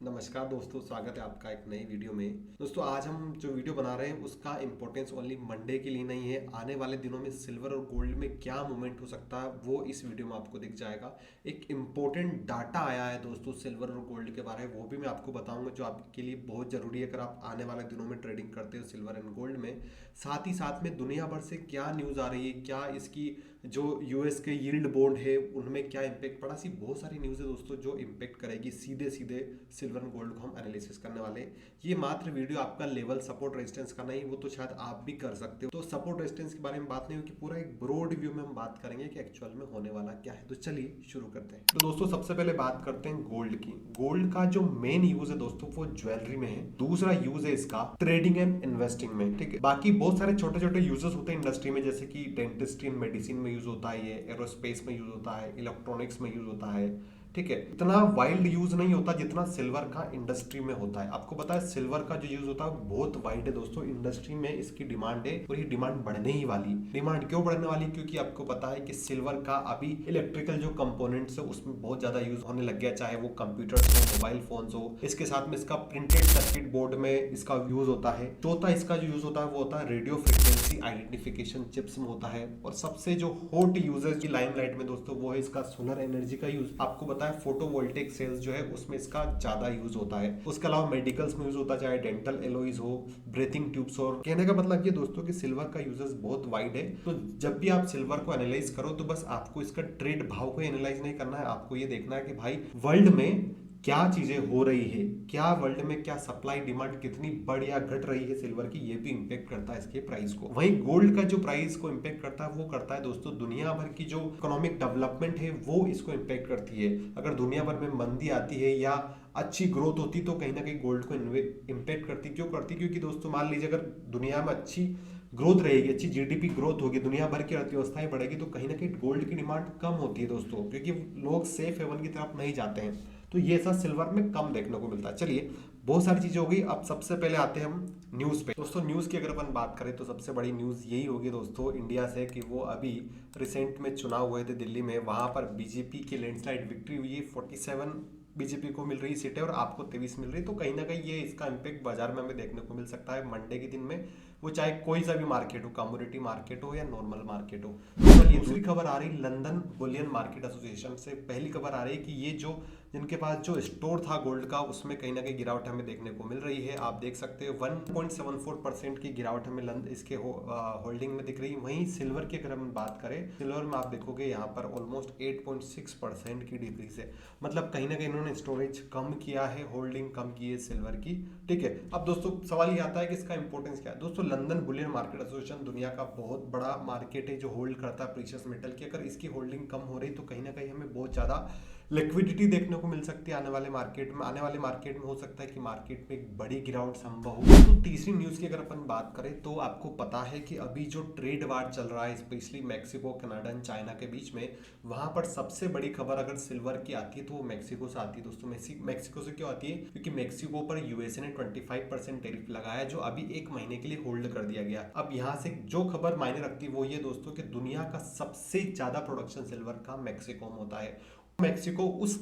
नमस्कार दोस्तों, स्वागत है आपका एक नई वीडियो में। दोस्तों, आज हम जो वीडियो बना रहे हैं उसका इंपॉर्टेंस ओनली मंडे के लिए नहीं है। आने वाले दिनों में सिल्वर और गोल्ड में क्या मूवमेंट हो सकता है वो इस वीडियो में आपको दिख जाएगा। एक इंपॉर्टेंट डाटा आया है दोस्तों सिल्वर और गोल्ड के बारे में, वो भी मैं आपको बताऊंगा जो आपके लिए बहुत ज़रूरी है अगर आप आने वाले दिनों में ट्रेडिंग करते हो सिल्वर एंड गोल्ड में। साथ ही साथ में दुनिया भर से क्या न्यूज़ आ रही है, क्या इसकी जो यूएस के यील्ड बॉन्ड है उनमें क्या इम्पेक्ट पड़ा, सी बहुत सारी न्यूज़ है दोस्तों जो इम्पेक्ट करेगी सीधे सीधे सिल्वर एंड गोल्ड को हम एनालिसिस करने वाले हैं। ये मात्र वीडियो आपका लेवल सपोर्ट रेजिस्टेंस का नहीं, वो तो शायद आप भी कर सकते हो। तो सपोर्ट रेजिस्टेंस के बारे में बात नहीं होगी, पूरा एक ब्रॉड व्यू में हम बात करेंगे कि एक्चुअल में होने वाला क्या है। तो चलिए शुरू करते हैं। तो दोस्तों, सबसे पहले बात करते हैं गोल्ड की। गोल्ड का जो मेन यूज है दोस्तों वो ज्वेलरी में है। दूसरा यूज है इसका ट्रेडिंग एंड इन्वेस्टिंग में, ठीक है। बाकी बहुत सारे छोटे छोटे यूजेस होते हैं इंडस्ट्री में, जैसे कि डेंटिस्ट्री एंड मेडिसिन में यूज होता है, ये एरोस्पेस में यूज होता है, इलेक्ट्रॉनिक्स में यूज होता है, ठीक है। इतना वाइल्ड यूज नहीं होता जितना सिल्वर का इंडस्ट्री में होता है। आपको पता है सिल्वर का जो यूज होता है बहुत वाइड है दोस्तों, इंडस्ट्री में इसकी डिमांड है और ये डिमांड बढ़ने ही वाली। डिमांड क्यों बढ़ने वाली? क्योंकि आपको पता है कि सिल्वर का अभी इलेक्ट्रिकल जो कंपोनेंट्स है उसमें बहुत ज्यादा यूज होने लग गया, चाहे वो कंप्यूटर्स हो, मोबाइल फोन्स हो। इसके साथ में इसका प्रिंटेड सर्किट बोर्ड में इसका यूज होता है। चौथा इसका जो यूज होता है वो होता है रेडियो फ्रिक्वेंसी आइडेंटिफिकेशन चिप्स में होता है। और सबसे जो हॉट यूजेस की लाइमलाइट में दोस्तों वो है इसका सोलर एनर्जी का यूज। आपको पता है फोटोवोल्टिक सेल्स जो है उसमें इसका ज्यादा यूज होता है। उसके अलावा मेडिकल्स में यूज होता है, चाहे डेंटल एलॉयज हो, ब्रीथिंग ट्यूब्स हो। कहने का मतलब ये दोस्तों कि सिल्वर का यूजेस बहुत वाइड है। तो जब भी आप सिल्वर को एनालाइज करो तो बस आपको इसका ट्रेड भाव को एनालाइज नहीं करना है, आपको ये देखना है कि भाई वर्ल्ड में क्या चीजें हो रही है, क्या वर्ल्ड में क्या सप्लाई डिमांड कितनी बढ़ या घट रही है सिल्वर की, ये भी इंपेक्ट करता है इसके प्राइस को। वहीं गोल्ड का जो प्राइस को इंपेक्ट करता है वो करता है दोस्तों दुनिया भर की जो इकोनॉमिक डेवलपमेंट है वो इसको इंपेक्ट करती है। अगर दुनिया भर में मंदी आती है या अच्छी ग्रोथ होती तो कहीं ना कहीं गोल्ड को इंपेक्ट करती। क्यों करती? क्योंकि दोस्तों मान लीजिए अगर दुनिया में अच्छी ग्रोथ रहेगी, अच्छी जीडीपी ग्रोथ होगी, दुनिया भर की अर्थव्यवस्थाएं बढ़ेगी, तो कहीं ना कहीं गोल्ड की डिमांड कम होती है दोस्तों, क्योंकि लोग सेफ हेवन की तरफ नहीं जाते हैं। तो ये सब सिल्वर में कम देखने को मिलता है। चलिए, बहुत सारी चीजें हो गई। अब सबसे पहले आते हैं हम न्यूज पे। दोस्तों, न्यूज की अगर अपन बात करें तो सबसे बड़ी न्यूज यही होगी दोस्तों इंडिया से कि वो अभी रिसेंट में चुनाव हुए थे दिल्ली में, वहां पर बीजेपी की लैंडस्लाइड विक्ट्री हुई है। 47 बीजेपी को मिल रही सीटें और आपको 23 मिल रही। तो कहीं ना कहीं ये इसका इम्पेक्ट बाजार में हमें देखने को मिल सकता है मंडे के दिन में, वो चाहे कोई सा भी मार्केट हो, कमोडिटी मार्केट हो या नॉर्मल मार्केट हो। तो चलिए, दूसरी खबर आ रही लंदन बुलियन मार्केट एसोसिएशन से। पहली खबर आ रही है कि ये जो जिनके पास जो स्टोर था गोल्ड का उसमें कहीं ना कहीं गिरावट हमें देखने को मिल रही है। आप देख सकते हो 1.74% की गिरावट हमें इसके होल्डिंग में दिख रही है। वहीं सिल्वर की अगर हम बात करें, सिल्वर में आप देखोगे यहाँ पर ऑलमोस्ट 8.6% की डिक्रीज है। मतलब कहीं ना कहीं इन्होंने स्टोरेज कम किया है, होल्डिंग कम की है सिल्वर की, ठीक है। अब दोस्तों सवाल ये आता है कि इसका इंपॉर्टेंस क्या है। दोस्तों, लंदन बुलियन मार्केट एसोसिएशन दुनिया का बहुत बड़ा मार्केट है जो होल्ड करता है प्रीशियस मेटल की। अगर इसकी होल्डिंग कम हो रही तो कहीं ना कहीं हमें बहुत ज्यादा लिक्विडिटी देखने को मिल सकती है आने वाले मार्केट में। आने वाले मार्केट में हो सकता है कि मार्केट में एक बड़ी गिरावट संभव हो। तो तीसरी न्यूज की अगर अपन बात करें तो आपको पता है कि अभी जो ट्रेड वार चल रहा है specially Mexico, Canada and China के बीच में, वहां पर सबसे बड़ी खबर अगर सिल्वर की आती है तो वो मैक्सिको से आती है दोस्तों। मैक्सिको से क्यों आती है? क्योंकि मैक्सिको पर यूएसए ने 25% टैरिफ लगाया जो अभी एक महीने के लिए होल्ड कर दिया गया। अब यहाँ से जो खबर मायने रखती है वो ये दोस्तों कि दुनिया का सबसे ज्यादा प्रोडक्शन सिल्वर का मैक्सिको में होता है। मैक्सिको उस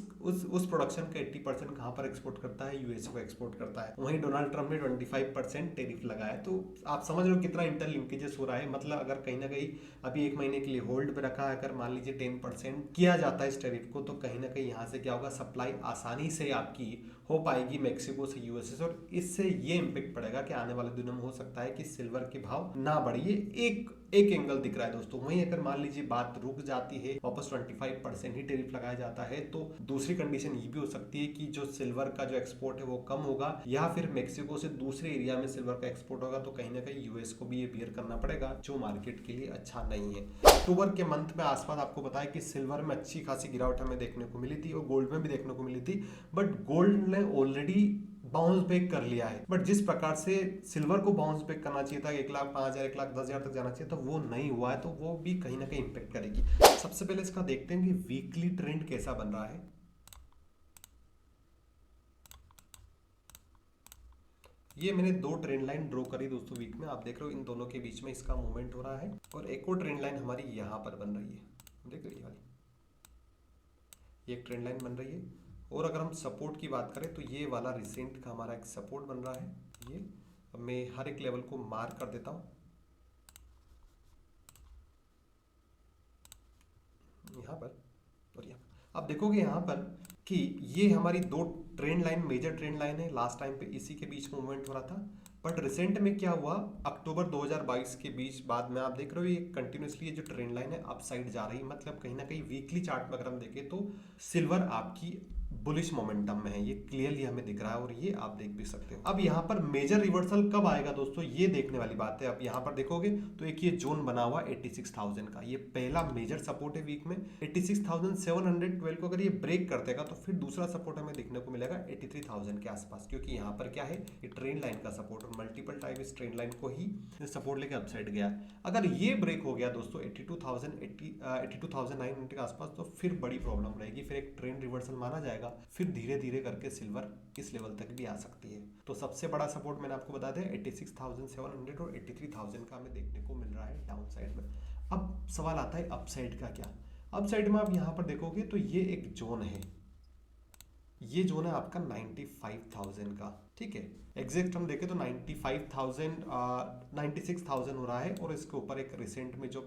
प्रोडक्शन का 80% कहां पर एक्सपोर्ट करता है? यूएसए को एक्सपोर्ट करता है। वहीं डोनाल्ड ट्रंप ने 25% टैरिफ लगाया। तो आप समझ रहे हो कितना इंटरलिंकेजेस हो रहा है। मतलब अगर कहीं ना कहीं अभी एक महीने के लिए होल्ड पे रखा है, अगर मान लीजिए 10% किया जाता है इस टैरिफ को, तो कहीं ना कहीं यहाँ से क्या होगा, सप्लाई आसानी से आपकी हो पाएगी मैक्सिको से यूएसए से। और इससे ये इम्पेक्ट पड़ेगा कि आने वाले दिनों में हो सकता है कि सिल्वर के भाव ना बढ़े। एक एंगल दिख रहा है दोस्तों। वहीं अगर मान लीजिए बात रुक जाती है, वापस 25% ही टैरिफ लगाया जाता है, तो दूसरी कंडीशन ये भी हो सकती है कि जो सिल्वर का जो एक्सपोर्ट है वो कम होगा, या फिर मैक्सिको से दूसरे एरिया में सिल्वर का एक्सपोर्ट होगा। तो कहीं ना कहीं यूएस को भी ये बियर करना पड़ेगा, जो मार्केट के लिए अच्छा नहीं है। अक्टूबर के मंथ में आसपास आपको पता है कि सिल्वर में अच्छी खासी गिरावट हमें देखने को मिली थी और गोल्ड में भी देखने को मिली थी। बट गोल्ड ने ऑलरेडी बाउंस बैक कर लिया है। बट जिस प्रकार से सिल्वर को बाउंस बैक करना चाहिए था, 1,05,000 1,10,000 तक जाना चाहिए था, वो नहीं हुआ है। तो वो भी कहीं ना कहीं इंपेक्ट करेगी। सबसे पहले इसका देखते हैं कि वीकली ट्रेंड कैसा बन रहा है। ये मैंने दो ट्रेंड लाइन ड्रॉ करी दोस्तों वीक में। आप देख रहे हो इन दोनों के बीच में इसका मूवमेंट हो रहा है। और एक और ट्रेंड लाइन हमारी यहाँ पर बन रही है, देख रही है वाली, ये एक ट्रेंड लाइन बन रही है। और अगर हम सपोर्ट की बात करें तो ये वाला रिसेंट का हमारा एक सपोर्ट बन रहा है। ये अब मैं हर एक लेवल को मार्क कर देता हूँ यहाँ पर और यहाँ पर। आप देखोगे यहाँ पर कि ये हमारी दो trend line, major trend line है, लास्ट टाइम पे इसी के बीच में मूवमेंट हो रहा था। बट रिसेंट में क्या हुआ, अक्टूबर 2022 के बीच बाद में आप देख रहे हो ये कंटिन्यूसली ये जो ट्रेंड लाइन है अप साइड जा रही है, मतलब कहीं ना कहीं वीकली चार्ट में अगर हम देखें तो सिल्वर आपकी बुलिश मोमेंटम में है, ये क्लियरली हमें दिख रहा है और ये आप देख भी सकते हो। अब यहाँ पर मेजर रिवर्सल कब आएगा दोस्तों, ये देखने वाली बात है। अब यहाँ पर देखोगे तो एक ये जोन बना हुआ 86,000 का, ये पहला मेजर सपोर्ट है वीक में। 86,712 को अगर ये ब्रेक कर देगा तो फिर दूसरा सपोर्ट हमें देखने को मिलेगा 83,000 के आसपास, क्योंकि यहाँ पर क्या है, ये ट्रेंड लाइन का सपोर्ट और मल्टीपल टाइम इस ट्रेंड लाइन को ही सपोर्ट लेके अपसाइड गया। अगर ये ब्रेक हो गया दोस्तों 82,900 के आसपास, तो फिर बड़ी प्रॉब्लम रहेगी, फिर एक ट्रेंड रिवर्सल माना जाएगा, फिर धीरे धीरे करके सिल्वर इस लेवल तक भी आ सकती है। तो सबसे बड़ा सपोर्ट मैंने आपको बता दिया 86,700 और 83,000 का हमें देखने को मिल रहा है डाउन साइड में। अब सवाल आता है अपसाइड का क्या। अपसाइड में आप यहाँ पर देखोगे तो ये एक जोन है, ये जोन है आपका 95,000 का, ठीक है। एग्जैक्ट हम देखें तो 96,000 हो रहा है और इसके ऊपर एक रिसेंट में जो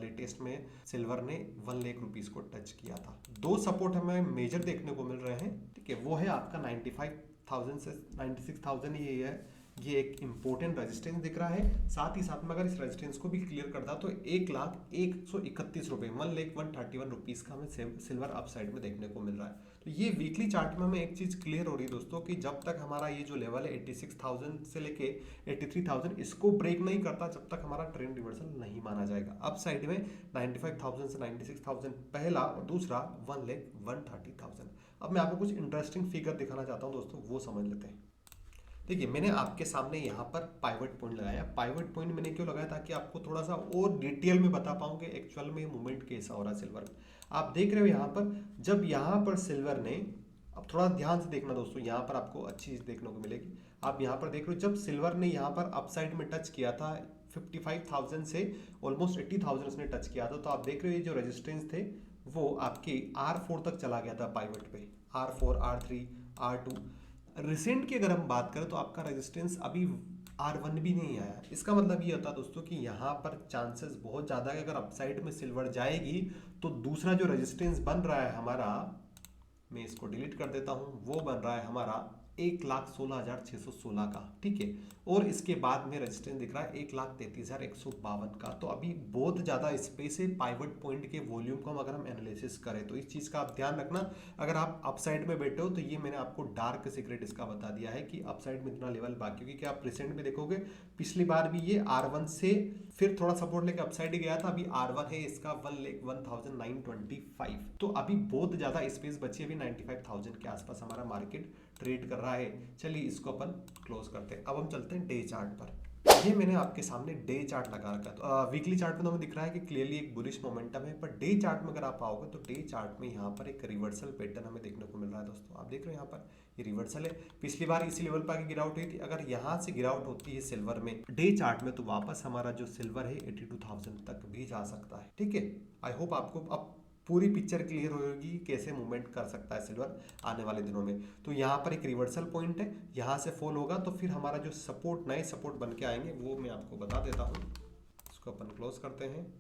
लेटेस्ट में सिल्वर ने 1 लाख रुपीस को टच किया था। दो सपोर्ट हमें मेजर देखने को मिल रहे हैं, ठीक है। वो है आपका 95,000 से 96,000, ये है, ये एक इंपॉर्टेंट रेजिस्टेंस दिख रहा है। साथ ही साथ में अगर इस रेजिस्टेंस को भी क्लियर करता तो 1,0131 रुपए, 1,0131 रुपीस का हमें सिल्वर अपसाइड में देखने को मिल रहा है। तो ये वीकली चार्ट में हमें एक चीज क्लियर हो रही है दोस्तों कि जब तक हमारा ये जो लेवल है 86,000 से लेके 83,000 इसको ब्रेक नहीं करता, जब तक हमारा ट्रेंड रिवर्सल नहीं माना जाएगा। अपसाइड में 95,000 से 96,000 पहला और दूसरा 1,01,30,000। अब मैं आपको कुछ इंटरेस्टिंग फिगर दिखाना चाहता हूँ दोस्तों, वो समझ लेते हैं। देखिए मैंने आपके सामने यहाँ पर पाइवट पॉइंट लगाया। पाइवट पॉइंट मैंने क्यों लगाया, ताकि आपको थोड़ा सा और डिटेल में बता पाऊँ कि एक्चुअल में मूवमेंट कैसा हो रहा है सिल्वर में। आप देख रहे हो यहाँ पर, जब यहाँ पर सिल्वर ने, अब थोड़ा ध्यान से देखना दोस्तों, यहाँ पर आपको अच्छी चीज देखने को मिलेगी। आप यहाँ पर देख रहे हो जब सिल्वर ने यहाँ पर अपसाइड में टच किया था 55,000 से ऑलमोस्ट 80,000 उसने टच किया था, तो आप देख रहे हो ये जो रेजिस्टेंस थे वो आपके R4 तक चला गया था पाइवट पे, R4, R3, R2। रिसेंट की अगर हम बात करें तो आपका रेजिस्टेंस अभी R1 भी नहीं आया। इसका मतलब ये होता है दोस्तों कि यहाँ पर चांसेस बहुत ज़्यादा है अगर अपसाइड में सिल्वर जाएगी तो दूसरा जो रेजिस्टेंस बन रहा है हमारा, मैं इसको डिलीट कर देता हूँ, वो बन रहा है हमारा 1,16,616 का, ठीक है। और इसके बाद में रेजिस्टेंस दिख रहा है 1,33,152 का। तो अभी बहुत ज़्यादा स्पेस है पाइवट पॉइंट के वॉल्यूम को अगर हम एनालिसिस करें तो इस चीज़ का आप ध्यान रखना। अगर आप अपसाइड में बैठे हो तो ये मैंने आपको डार्क सीक्रेट इसका बता दिया है कि अपसाइड में इतना लेवल बाकी, क्योंकि आप रिसेंट में देखोगे पिछली बार भी ये R1 से फिर थोड़ा सपोर्ट लेके अपसाइड ही गया था। अभी R1 है इसका 1,0925। तो अभी बहुत ज़्यादा स्पेस बची है, अभी 95,000 के आसपास हमारा मार्केट ट्रेड कर रहा है। चलिए इसको अपन क्लोज करते हैं। अब हम चलते हैं डे चार्ट पर। ये मैंने आपके सामने डे चार्ट लगा रखा है। तो वीकली चार्ट में तो हमें दिख रहा है कि क्लियरली एक बुलिश मोमेंटम है, पर डे चार्ट में अगर आप आओगे तो डे चार्ट में यहाँ पर एक रिवर्सल पैटर्न हमें देखने को मिल रहा है दोस्तों। आप देख रहे हो यहाँ पर ये रिवर्सल है, पिछली बार इसी लेवल पर आगे गिरावट हुई थी। अगर यहाँ से गिरावट होती है सिल्वर में डे चार्ट में तो वापस हमारा जो सिल्वर है 82,000 तक भी जा सकता है, ठीक है। आई होप आपको अब पूरी पिक्चर क्लियर होगी कैसे मूवमेंट कर सकता है सिल्वर आने वाले दिनों में। तो यहाँ पर एक रिवर्सल पॉइंट है, यहाँ से फॉल होगा तो फिर हमारा जो सपोर्ट, नए सपोर्ट बन के आएंगे वो मैं आपको बता देता हूँ। इसको अपन क्लोज करते हैं।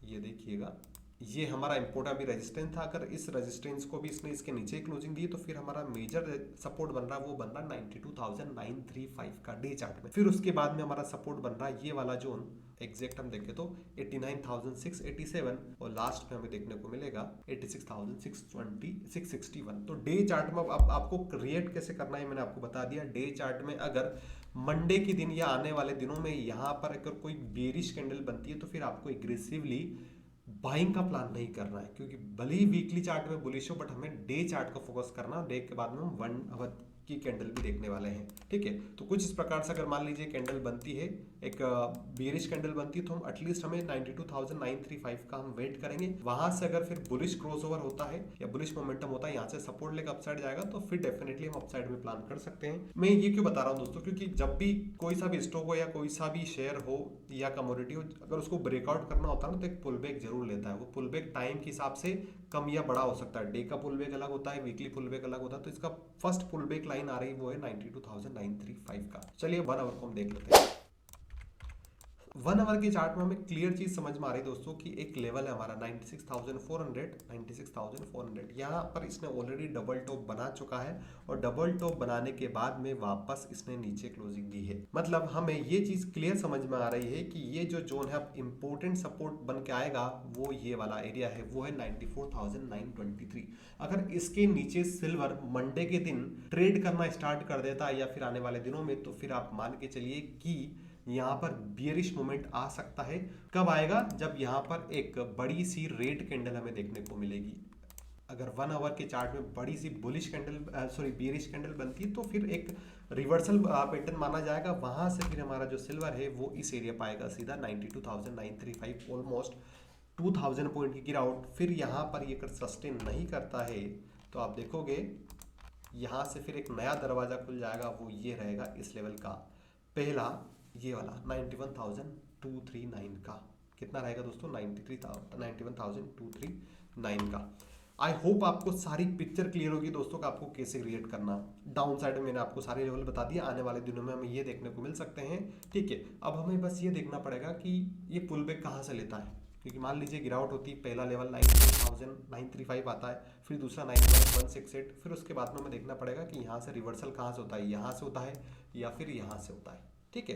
ये देखिएगा ये हमारा इम्पोर्टेंट अभी रेजिस्टेंस था, अगर इस रेजिस्टेंस को भी इसने इसके नीचे क्लोजिंग दी तो फिर हमारा मेजर सपोर्ट बन रहा है, वो बन रहा है 92,935 का डे चार्ट में। फिर उसके बाद में हमारा सपोर्ट बन रहा है ये वाला जोन, एग्जैक्ट हम देखें तो 89,687 और लास्ट में हमें देखने को मिलेगा 86,661। तो डे चार्ट में अब आपको क्रिएट कैसे करना है मैंने आपको बता दिया। डे चार्ट में अगर मंडे के दिन या आने वाले दिनों में यहाँ पर अगर कोई बेरिश कैंडल बनती है तो फिर आपको एग्रेसिवली बाइंग का प्लान नहीं करना है, क्योंकि भले ही वीकली चार्ट में बुलिश हो बट हमें डे चार्ट का फोकस करना। डे के बाद में हम 1 आवर की कैंडल भी देखने वाले हैं, ठीक है। तो कुछ इस प्रकार से अगर मान लीजिए कैंडल बनती है, एक बेरिश कैंडल बनती है, तो हम एटलीस्ट हमें 92,935 का हम वेट करेंगे। वहां से अगर फिर बुलिश क्रॉसओवर होता है या बुलिश मोमेंटम होता है, यहाँ से सपोर्ट लेकर अपसाइड जाएगा तो फिर डेफिनेटली हम अपसाइड में प्लान कर सकते हैं। मैं ये क्यों बता रहा हूँ दोस्तों, क्योंकि जब भी कोई सा भी स्टॉक हो या कोई सा भी शेयर हो या कमोडिटी हो, अगर उसको ब्रेकआउट करना होता है ना तो एक पुल बैक जरूर लेता है। वो पुल बैक टाइम के हिसाब से कम या बड़ा हो सकता है। डे का पुल बैक अलग होता है, वीकली पुल बैक अलग होता है। तो इसका फर्स्ट पुल बैक लाइन आ रही वो है 92,935 का। चलिए 1 आवर को हम देख लेते हैं। 1 आवर के चार्ट में हमें क्लियर चीज समझ में आ रही है दोस्तों कि एक लेवल है हमारा 96,400 यहाँ पर इसने ऑलरेडी डबल टॉप बना चुका है और डबल टॉप बनाने के बाद में वापस इसने नीचे क्लोजिंग दी है। मतलब हमें ये चीज क्लियर समझ में आ रही है कि ये जो जोन है अब इंपॉर्टेंट सपोर्ट बन के आएगा वो ये वाला एरिया है, वो है 94,923। अगर इसके नीचे सिल्वर मंडे के दिन ट्रेड करना स्टार्ट कर देता है या फिर आने वाले दिनों में, तो फिर आप मान के चलिए कि यहाँ पर बियरिश मोमेंट आ सकता है। कब आएगा? जब यहाँ पर एक बड़ी सी रेड कैंडल हमें देखने को मिलेगी। अगर 1 आवर के चार्ट में बड़ी सी बुलिश कैंडल बियरिश कैंडल बनती है तो फिर एक रिवर्सल पैटर्न माना जाएगा। वहां से फिर हमारा जो सिल्वर है वो इस एरिया पाएगा सीधा 92,935, ऑलमोस्ट 2000 पॉइंट की गिरावट। फिर यहाँ पर ये सस्टेन नहीं करता है तो आप देखोगे यहाँ से फिर एक नया दरवाजा खुल जाएगा, वो ये रहेगा इस लेवल का पहला, ये वाला 91,239 का। कितना रहेगा दोस्तों? 91,239 का। आई होप आपको सारी पिक्चर क्लियर होगी दोस्तों का आपको कैसे क्रिएट करना। डाउन साइड में मैंने आपको सारे लेवल बता दिए, आने वाले दिनों में हमें ये देखने को मिल सकते हैं। ठीक है, अब हमें बस ये देखना पड़ेगा कि ये पुल बैक कहाँ से लेता है, क्योंकि मान लीजिए गिरावट होती है, पहला लेवल 92,935 आता है, फिर दूसरा 91,168, फिर उसके बाद में हमें देखना पड़ेगा कि यहाँ से रिवर्सल कहाँ से होता है, यहाँ से होता है या फिर यहाँ से होता है। ठीक है,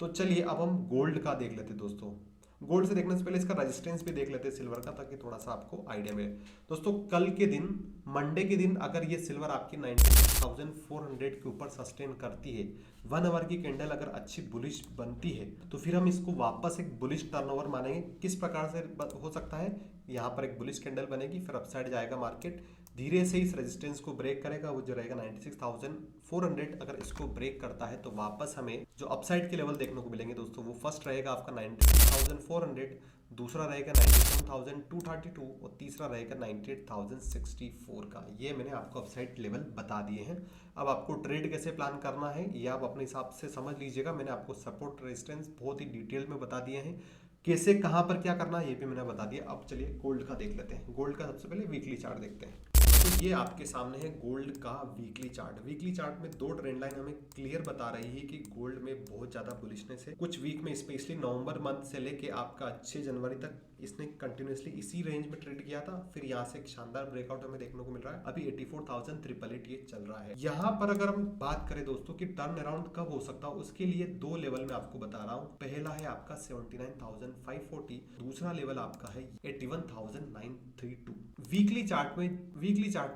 तो चलिए अब हम गोल्ड का देख लेते हैं दोस्तों। गोल्ड से देखने से पहले इसका रेजिस्टेंस भी देख लेते हैं सिल्वर का, ताकि थोड़ा सा आपको आइडिया मिले। दोस्तों कल के दिन मंडे के दिन अगर ये सिल्वर आपकी 96,400 के ऊपर सस्टेन करती है, 1 आवर की कैंडल अगर अच्छी बुलिश बनती है, तो फिर हम इसको वापस एक बुलिश टर्नओवर मानेंगे। किस प्रकार से हो सकता है? यहाँ पर एक बुलिश कैंडल बनेगी, फिर अपसाइड जाएगा मार्केट, धीरे से इस रेजिस्टेंस को ब्रेक करेगा, वो जो रहेगा 96,400। अगर इसको ब्रेक करता है तो वापस हमें जो अपसाइड के लेवल देखने को मिलेंगे दोस्तों, वो फर्स्ट रहेगा आपका 96,400, दूसरा रहेगा 97,232 और तीसरा रहेगा 98,064 का। ये मैंने आपको अपसाइड लेवल बता दिए हैं। अब आपको ट्रेड कैसे प्लान करना है ये आप अपने हिसाब से समझ लीजिएगा। मैंने आपको सपोर्ट रेजिस्टेंस बहुत ही डिटेल में बता दिए हैं, कैसे कहां पर क्या करना है ये भी मैंने बता दिया। अब चलिए गोल्ड का देख लेते हैं। गोल्ड का सबसे पहले वीकली चार्ट देखते हैं। तो ये आपके सामने है गोल्ड का वीकली चार्ट। वीकली चार्ट में दो ट्रेंड लाइन हमें क्लियर बता रही है कि गोल्ड में बहुत ज्यादा बुलिशनेस है। कुछ वीक में स्पेशली नवंबर मंथ से लेके आपका 6 जनवरी तक इसने कंटिन्यूअसली इसी रेंज में ट्रेड किया था। फिर यहाँ से एक शानदार ब्रेकआउट हमें देखने को मिल रहा है। अभी 84,888 ये चल रहा है। यहाँ पर अगर हम बात करें दोस्तों कि टर्न अराउंड कब हो सकता है, उसके लिए दो लेवल में आपको बता रहा हूँ। पहला है आपका 79,540, दूसरा लेवल आपका है 81,932। वीकली चार्ट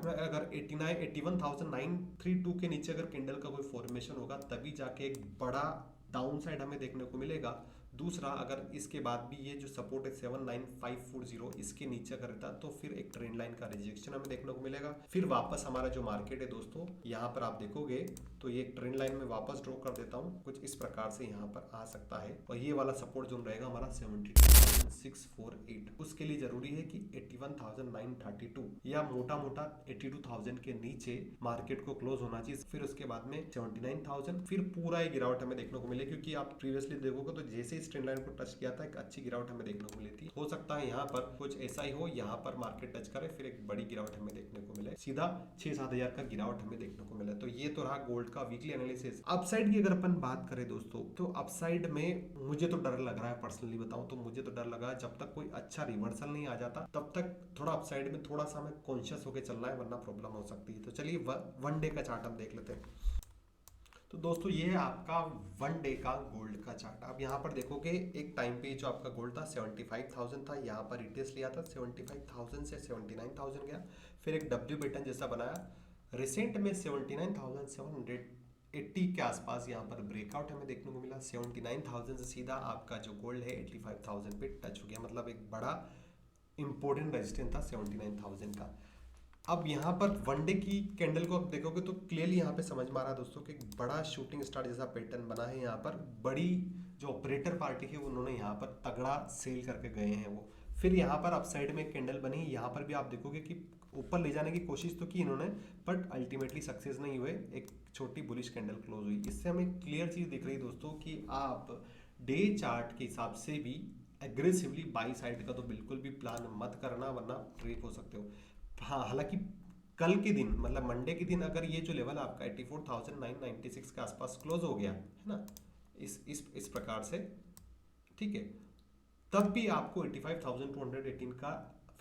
में अगर 81,932 के नीचे अगर कैंडल का कोई फॉर्मेशन होगा तभी जाके एक बड़ा डाउन साइड हमें देखने को मिलेगा। दूसरा, अगर इसके बाद भी ये जो सपोर्ट है 79,540 इसके नीचे अगर रहता तो फिर एक ट्रेंड लाइन का रिजेक्शन हमें देखने को मिलेगा। फिर वापस हमारा जो मार्केट है दोस्तों, यहाँ पर आप देखोगे तो ये एक ट्रेंड लाइन में वापस ड्रॉ कर देता हूँ, कुछ इस प्रकार से यहाँ पर आ सकता है। और ये वाला सपोर्ट जोन रहेगा हमारा 72,648। उसके लिए जरूरी है कि 81,932 या मोटा मोटा 82,000 के नीचे मार्केट को क्लोज होना चाहिए। फिर उसके बाद में 79,000, फिर पूरा एक गिरावट हमें देखने को मिले, क्योंकि आप प्रीवियसली देखोगे तो जैसे ट्रेंड लाइन को टच किया था एक अच्छी गिरावट हमें देखने को मिली थी। हो सकता है यहाँ पर कुछ ऐसा ही हो, यहाँ पर मार्केट टच करे फिर एक बड़ी गिरावट हमें देखने को मिले, सीधा 6-7 हजार का गिरावट हमें देखने को मिला। तो ये तो रहा गोल्ड का वीकली एनालिसिस। अपसाइड की अगर अपन बात करें दोस्तों, तो अपसाइड में मुझे तो डर लग रहा है, पर्सनली बताऊं तो मुझे तो डर लगा है। जब तक कोई अच्छा रिवर्सल नहीं आ जाता तब तक थोड़ा अपसाइड में थोड़ा सा हमें कॉन्शियस होकर चलना है, वरना प्रॉब्लम हो सकती है। तो चलिए 1 डे का चार्ट हम देख लेते हैं। तो दोस्तों ये है आपका 1 डे का गोल्ड का चार्ट। अब यहाँ पर देखोगे एक टाइम पे जो आपका गोल्ड था 75,000 था, यहाँ पर रिटेस्ट लिया था 75,000 से 79,000 गया, फिर एक डब्ल्यू पैटर्न जैसा बनाया। रिसेंट में 79,780 के आसपास यहाँ पर ब्रेकआउट हमें देखने को मिला। 79,000 से सीधा आपका जो गोल्ड है 85,000 पे टच हो गया, मतलब एक बड़ा इंपॉर्टेंट रेजिस्टेंस था 79,000 का। अब यहाँ पर 1 डे की कैंडल को आप देखोगे तो क्लियरली यहाँ पे समझ में आ रहा है दोस्तों कि बड़ा शूटिंग स्टार जैसा पैटर्न बना है। यहाँ पर बड़ी जो ऑपरेटर पार्टी है उन्होंने यहाँ पर तगड़ा सेल करके गए हैं वो। फिर यहाँ पर अपसाइड में कैंडल बनी, यहाँ पर भी आप देखोगे कि ऊपर ले जाने की कोशिश तो की इन्होंने, बट अल्टीमेटली सक्सेस नहीं हुए, एक छोटी बुलिश कैंडल क्लोज हुई। इससे हमें क्लियर चीज दिख रही दोस्तों कि आप डे चार्ट के हिसाब से भी एग्रेसिवली बाई साइड का तो बिल्कुल भी प्लान मत करना, वरना ट्रिप हो सकते हो। हाँ, हालांकि कल के दिन मतलब मंडे के दिन अगर ये जो लेवल आपका 84,996 के आसपास क्लोज हो गया है ना, इस प्रकार से, ठीक है, तब भी आपको 85,218 का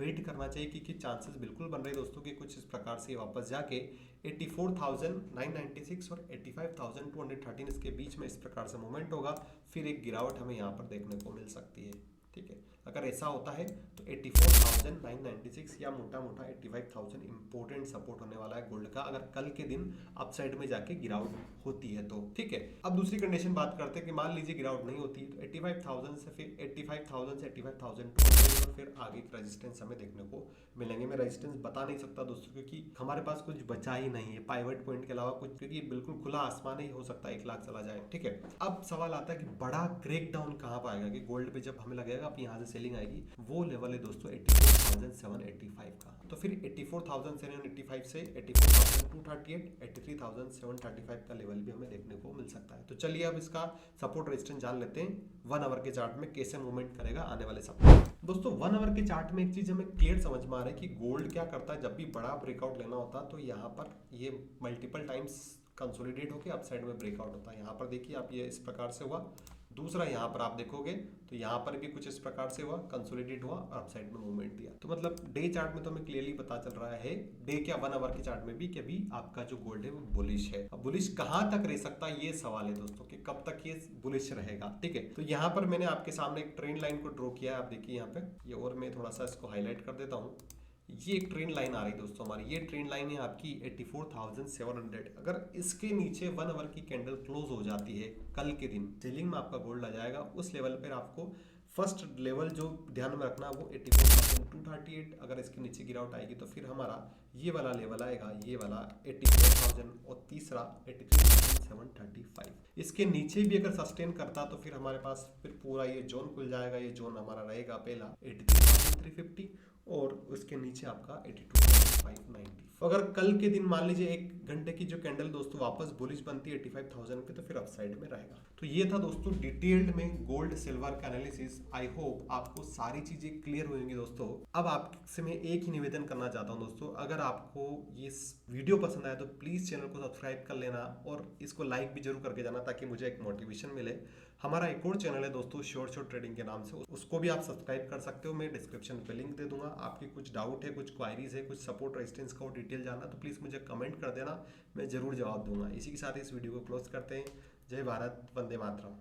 वेट करना चाहिए, क्योंकि चांसेस बिल्कुल बन रहे हैं दोस्तों कि कुछ इस प्रकार से वापस जाके 84,996 और 85,213 इसके बीच में इस प्रकार से मूवमेंट होगा, फिर एक गिरावट हमें यहाँ पर देखने को मिल सकती है। ठीक है, अगर ऐसा होता है तो 84,996 या मोटा मोटा 85,000 इंपॉर्टेंट सपोर्ट होने वाला है गोल्ड का, अगर कल के दिन अपसाइड में जाके गिरावट होती है तो। ठीक है, अब दूसरी कंडीशन बात करते हैं कि मान लीजिए गिरावट नहीं होती तो 85,000 से फिर 85,000 से 85,200 और फिर आगे रेजिस्टेंस हमें देखने को मिलेंगे। मैं रेजिस्टेंस बता नहीं सकता दोस्तों, क्योंकि हमारे पास कुछ बचा ही नहीं है पाइवट पॉइंट के अलावा कुछ, क्योंकि बिल्कुल खुला आसमान ही हो सकता है 1 लाख चला जाए। ठीक है, अब सवाल आता है कि बड़ा ब्रेक डाउन कहाँ पाएगा, कि गोल्ड पे जब हमें लगेगा अब यहाँ से सेलिंग आएगी, वो लेवल है दोस्तों 84,785 का। तो फिर 84,785 से 84,238, 83,735 का लेवल भी हमें देखने को मिल सकता है। तो चलिए अब इसका सपोर्ट रेजिस्टेंस जान लेते हैं 1 आवर के चार्ट में कैसे मूवमेंट करेगा आने वाले सप्ताह। दोस्तों 1 आवर के चार्ट में एक चीज हमें क्लियर समझ में आ रहा है कि गोल्ड क्या करता है, जब भी बड़ा ब्रेकआउट लेना होता है तो यहाँ पर ये मल्टीपल टाइम्स कंसोलिडेट होकर अपसाइड में ब्रेकआउट होता है। यहाँ पर देखिए आप, ये इस प्रकार से हुआ, दूसरा यहाँ पर आप देखोगे तो यहाँ पर भी कुछ इस प्रकार से हुआ, कंसोलिडेट हुआ और अपसाइड में मूवमेंट दिया। तो मतलब डे चार्ट में तो हमें क्लियरली पता चल रहा है, डे क्या 1 आवर के चार्ट में भी, कि अभी आपका जो गोल्ड है वो बुलिश है। अब बुलिश कहाँ तक रह सकता है ये सवाल है दोस्तों, कि कब तक ये बुलिश रहेगा। ठीक है, तो यहाँ पर मैंने आपके सामने एक ट्रेंड लाइन को ड्रॉ किया है, आप देखिए यहाँ पे ये, और मैं थोड़ा सा इसको हाईलाइट कर देता हूँ। ये एक ट्रेंड लाइन आ रही है दोस्तों हमारी, ये ट्रेंड लाइन है आपकी 84,700। अगर इसके नीचे 1 आवर की कैंडल क्लोज हो जाती है कल के दिन, सेलिंग में आपका गोल्ड आ जाएगा। उस लेवल पर आपको फर्स्ट लेवल जो ध्यान में रखना वो 84,238, अगर इसके नीचे गिरावट आएगी तो फिर हमारा ये वाला लेवल आएगा, ये वाला 84,000, और तीसरा 83,735। इसके नीचे भी अगर सस्टेन करता तो फिर हमारे पास फिर पूरा ये जोन खुल जाएगा। ये जोन हमारा रहेगा पहला 83,350 और उसके नीचे आपका 82,590। अगर कल के दिन मान लीजिए 1 घंटे की जो कैंडल दोस्तों वापस बुलिश बनती है 85,000 पे, तो फिर अपसाइड में रहेगा। तो ये था दोस्तों डिटेल्ड में गोल्ड सिल्वर का एनालिसिस। आई होप आपको सारी चीजें क्लियर होंगी दोस्तों। अब आपसे मैं एक ही निवेदन करना चाहता हूं दोस्तों, अगर आपको ये वीडियो पसंद आया तो प्लीज चैनल को सब्सक्राइब कर लेना और इसको लाइक भी जरूर करके जाना, ताकि मुझे एक मोटिवेशन मिले। हमारा एक और चैनल है दोस्तों श्योर श्योर ट्रेडिंग के नाम से, उसको भी आप सब्सक्राइब कर सकते हो, मैं डिस्क्रिप्शन पे लिंक दे दूंगा। आपकी कुछ डाउट है, कुछ क्वायरीज है, कुछ सपोर्ट रेजिस्टेंस का डिटेल जानना तो प्लीज़ मुझे कमेंट कर देना, मैं जरूर जवाब दूंगा। इसी के साथ इस वीडियो को क्लोज करते हैं। जय भारत, वंदे मातरम।